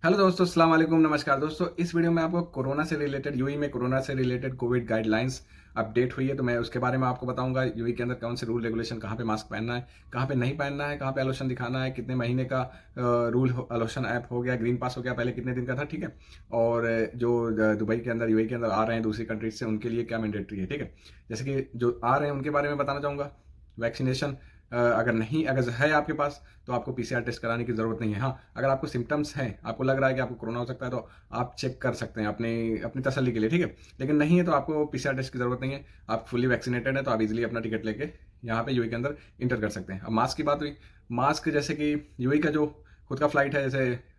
Hello दोस्तों, अस्सलाम वालेकुम, नमस्कार दोस्तों। इस वीडियो में आपको कोरोना से रिलेटेड यूएई में कोरोना से रिलेटेड कोविड गाइडलाइंस अपडेट हुई है, तो मैं उसके बारे में आपको बताऊंगा। यूएई के अंदर कौन से रूल रेगुलेशन, कहाँ पे मास्क पहनना है, कहाँ पे नहीं पहनना है, कहाँ पे एलोशन दिखाना है, कितने महीने का रूल एलोशन ऐप हो गया, ग्रीन पास हो गया, पहले कितने दिन का था, ठीक है। और जो दुबई के अंदर, यूएई के अंदर आ रहे हैं दूसरी कंट्रीज से, उनके लिए क्या मैंडेटरी है, ठीक है। जैसे कि जो आ रहे हैं उनके बारे में बताना चाहूँगा। वैक्सीनेशन अगर है आपके पास, तो आपको पीसीआर टेस्ट कराने की ज़रूरत नहीं है। हाँ, अगर आपको सिम्टम्स हैं, आपको लग रहा है कि आपको कोरोना हो सकता है, तो आप चेक कर सकते हैं अपनी अपनी तसल्ली के लिए, ठीक है। लेकिन नहीं है तो आपको पीसीआर टेस्ट की ज़रूरत नहीं है। आप फुली वैक्सीनेटेड हैं तो आप इजीली अपना टिकट लेके यहाँ पे यूएई के अंदर इंटर कर सकते हैं। अब मास्क की बात हुई। मास्क जैसे कि यूएई का जो खुद का फ्लाइट है, जैसे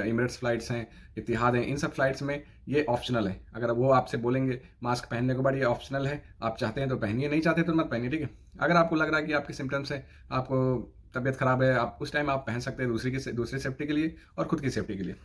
इमिरेट्स फ्लाइट्स हैं, इतिहाद हैं, इन सब फ्लाइट्स में ये ऑप्शनल है। अगर वो आपसे बोलेंगे मास्क पहनने के बाद, ये ऑप्शनल है, आप चाहते हैं तो पहनिए, नहीं चाहते तो मत पहनिए, ठीक है। अगर आपको लग रहा है कि आपके सिम्टम्स है, आपको तबीयत खराब है, आप उस टाइम आप पहन सकते हैं दूसरी सेफ्टी के लिए और खुद की सेफ्टी के लिए।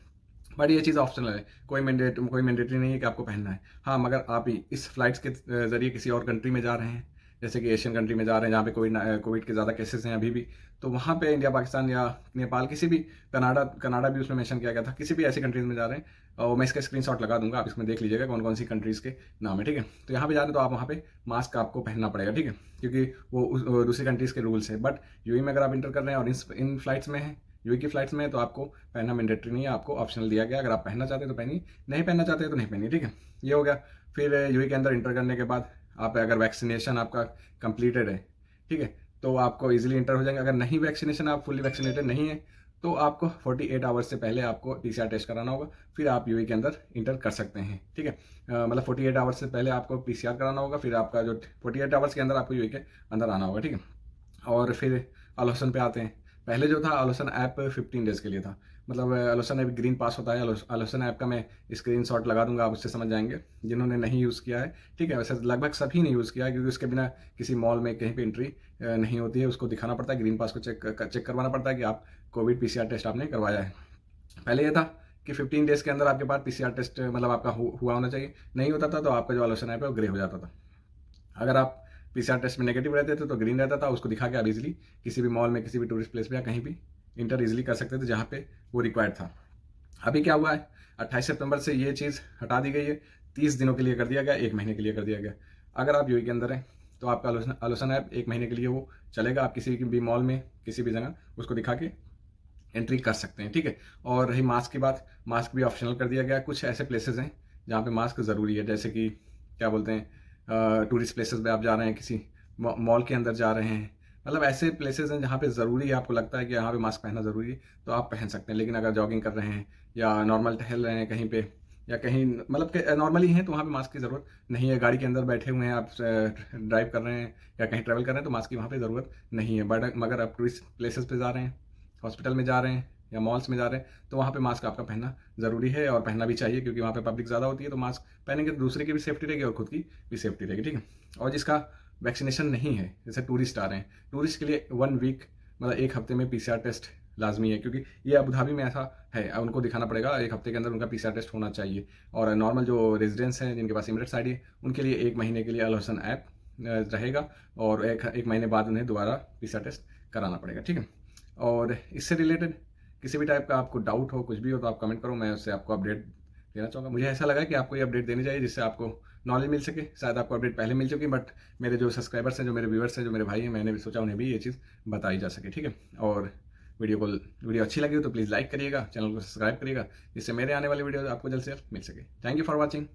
बट ये चीज़ ऑप्शनल है, कोई मैंडेटरी नहीं है कि आपको पहनना है। हाँ, मगर आप इस फ्लाइट्स के जरिए किसी और कंट्री में जा रहे हैं, जैसे कि एशियन कंट्री में जा रहे हैं जहाँ पे कोविड के ज़्यादा केसेस हैं अभी भी, तो वहाँ पे इंडिया, पाकिस्तान या नेपाल, किसी भी, कनाडा भी उसमें मेंशन किया गया था, किसी भी ऐसी कंट्रीज़ में जा रहे हैं। और मैं इसका स्क्रीनशॉट लगा दूंगा, आप इसमें देख लीजिएगा कौन कौन सी कंट्रीज़ के नाम है, ठीक है। तो यहाँ पे जा रहे हैं तो आप वहाँ पे मास्क आपको पहनना पड़ेगा, ठीक है, क्योंकि वो दूसरी कंट्रीज़ के रूल्स है। बट यूएई में अगर आप इंटर कर रहे हैं और इन फ्लाइट्स में हैं, यूएई की फ्लाइट्स में, तो आपको पहनना मैंडेटरी नहीं है, आपको ऑप्शनल दिया गया। अगर आप पहनना चाहते हैं तो पहनिए, नहीं पहनना चाहते हैं तो नहीं पहनिए, ठीक है। ये हो गया। फिर यूएई के अंदर इंटर करने के बाद आप अगर वैक्सीनेशन आपका कंप्लीटेड है, ठीक है, तो आपको इजीली इंटर हो जाएंगे। अगर नहीं वैक्सीनेशन, आप फुली वैक्सीनेटेड नहीं है, तो आपको 48 आवर्स से पहले आपको पीसीआर टेस्ट कराना होगा, फिर आप यूएई के अंदर इंटर कर सकते हैं, ठीक है। मतलब 48 आवर्स से पहले आपको पीसीआर कराना होगा, फिर आपका जो 48 आवर्स के अंदर आपको यूएई के अंदर आना होगा, ठीक है। और फिर आलोसन पे आते हैं। पहले जो था आलोसन ऐप 15 डेज़ के लिए था। मतलब आलोसन ऐप ग्रीन पास होता है। आलोसन ऐप का मैं स्क्रीनशॉट लगा दूंगा, आप उससे समझ जाएंगे जिन्होंने नहीं यूज़ किया है, ठीक है। वैसे लगभग सभी ने यूज़ किया है, क्योंकि उसके बिना किसी मॉल में कहीं पे एंट्री नहीं होती है। उसको दिखाना पड़ता है, ग्रीन पास को चेक करवाना पड़ता है कि आप कोविड पीसीआर टेस्ट आपने करवाया है। पहले ये था कि 15 डेज़ के अंदर आपके पास पीसीआर टेस्ट मतलब आपका हुआ होना चाहिए। नहीं होता था तो आपका जो आलोसन ऐप है वो ग्रे हो जाता था। अगर आप पीसीआर टेस्ट में नेगेटिव रहते थे तो ग्रीन रहता था, उसको दिखा के आप इजीली किसी भी मॉल में, किसी भी टूरिस्ट प्लेस पे या कहीं भी इंटर इजीली कर सकते थे जहाँ पे वो रिक्वायर्ड था। अभी क्या हुआ है, 28 सितंबर से ये चीज़ हटा दी गई है। 30 दिनों के लिए कर दिया गया, 1 महीने के लिए कर दिया गया। अगर आप यूएई के अंदर हैं तो आपका आलोसन ऐप 1 महीने के लिए वो चलेगा। आप किसी भी मॉल में, किसी भी जगह उसको दिखा के एंट्री कर सकते हैं, ठीक है। और रही मास्क की बात, मास्क भी ऑप्शनल कर दिया गया। कुछ ऐसे प्लेसेस हैं जहाँ पे मास्क ज़रूरी है, जैसे कि क्या बोलते हैं, टूरिस्ट प्लेसेस पे आप जा रहे हैं, किसी मॉल के अंदर जा रहे हैं, मतलब ऐसे प्लेसेस हैं जहाँ पे ज़रूरी है, आपको लगता है कि यहाँ पे मास्क पहनना ज़रूरी है, तो आप पहन सकते हैं। लेकिन अगर जॉगिंग कर रहे हैं या नॉर्मल टहल रहे हैं कहीं पे, या कहीं मतलब नॉर्मली हैं, तो वहाँ पे मास्क की ज़रूरत नहीं है। गाड़ी के अंदर बैठे हुए हैं आप, ड्राइव कर रहे हैं या कहीं ट्रैवल कर रहे हैं, तो मास्क की वहाँ पे ज़रूरत नहीं है। बट मगर आप टूरिस्ट प्लेसेस पे जा रहे हैं, हॉस्पिटल में जा रहे हैं या मॉल्स में जा रहे हैं, तो वहाँ पे मास्क आपका पहनना ज़रूरी है और पहनना भी चाहिए, क्योंकि वहाँ पे पब्लिक ज़्यादा होती है। तो मास्क पहनेंगे तो दूसरे की भी सेफ्टी रहेगी और खुद की भी सेफ्टी रहेगी, ठीक है। और जिसका वैक्सीनेशन नहीं है, जैसे टूरिस्ट आ रहे हैं, टूरिस्ट के लिए 1 वीक मतलब 1 हफ्ते में पीसीआर टेस्ट लाजमी है, क्योंकि ये अबू धाबी में ऐसा है। उनको दिखाना पड़ेगा 1 हफ्ते के अंदर उनका पीसीआर टेस्ट होना चाहिए। और नॉर्मल जो रेजिडेंट्स हैं, जिनके पास इमिरेट्स आईडी है, उनके लिए 1 महीने के लिए अल हसन ऐप रहेगा, और एक महीने बाद उन्हें दोबारा पीसीआर टेस्ट कराना पड़ेगा, ठीक है। और इससे रिलेटेड किसी भी टाइप का आपको डाउट हो, कुछ भी हो, तो आप कमेंट करो, मैं उससे आपको अपडेट देना चाहूँगा। मुझे ऐसा लगा कि आपको ये अपडेट देनी चाहिए, जिससे आपको नॉलेज मिल सके। शायद आपको अपडेट पहले मिल चुकी, बट मेरे जो सब्सक्राइबर्स हैं, जो मेरे व्यूअर्स हैं, जो मेरे भाई हैं, मैंने भी सोचा उन्हें भी ये चीज़ बताई जा सके, ठीक है। और वीडियो अच्छी लगी हो तो प्लीज़ लाइक करिएगा, चैनल को सब्सक्राइब करिएगा, जिससे मेरे आने वाली वीडियो आपको जल्द से जल्द मिल सके। Thank you for watching.